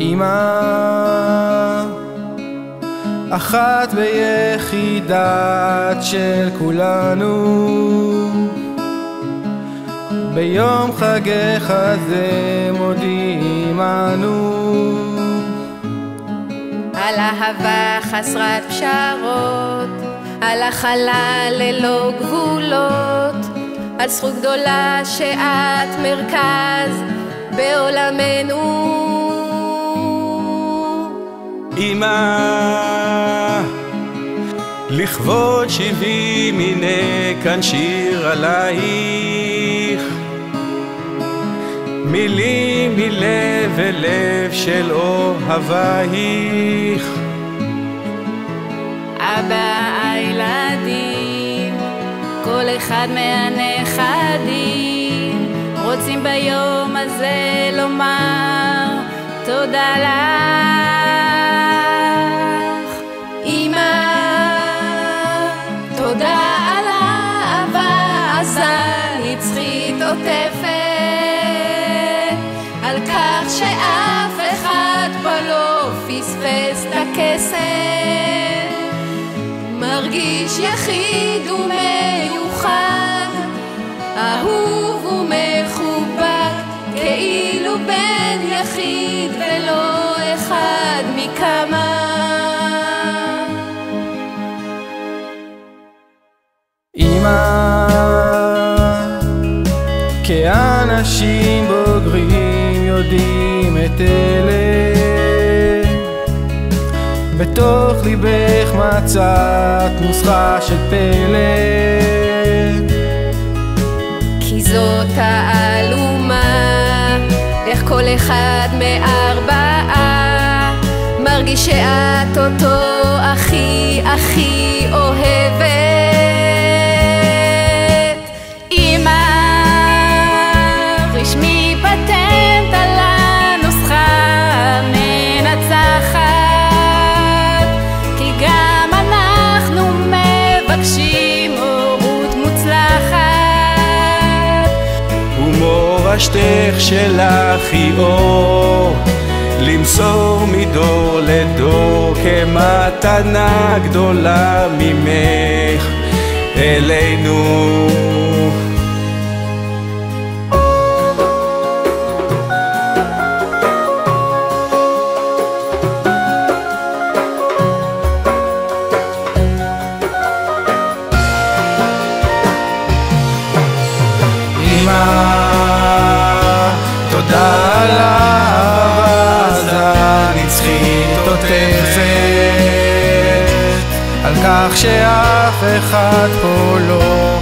אמא אחת ויחידת של כולנו, ביום חגך זה מודיעים אנו על אהבה חסרת פשרות, על החלל ללא גבולות, על זכות גדולה שאת מרכז בעולמנו. אמא, לכבוד 70 הנה כאן שיר עלייך, מילים מלב אל לב של אוהבייך. אבא, הילדים, כל אחד מהנכדים, רוצים ביום הזה לומר תודה לך. אמא, תודה על האהבה הנצחית עוטפת, על כך שאף אחד פה לא פספס את הקסם, מרגיש יחיד ומיוחד, אהוב ומחובק, כאילו בן יחיד ולא אחד מכמה. אמא, כאנשים בוגרים יודעים את אלה, בתוך ליבך מצאת נוסחה של פלא, כי זאת העלומה, איך כל אחד מארבעה מרגיש שאת אותו הכי הכי אוהבת. אמא, רשמי פטנט על הנוסחה המנצחת, כי גם אנחנו מבקשים הורות מוצלחת, ומורשתך שלך היא אור, למסור מדור לדור, כמתנה גדולה ממך אלינו. תודה על האהבה הנצחית עוטפת, על כך שאף אחד פה לא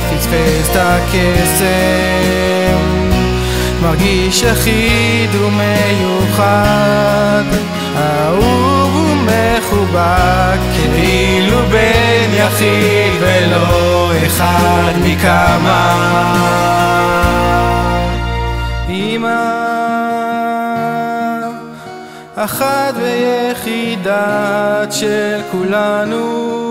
פספס את הקסם, מרגיש יחיד ומיוחד, אהוב ומחובק, כאילו בן יחיד ולא אחד מכמה. אמא אחת ויחידת של כולנו,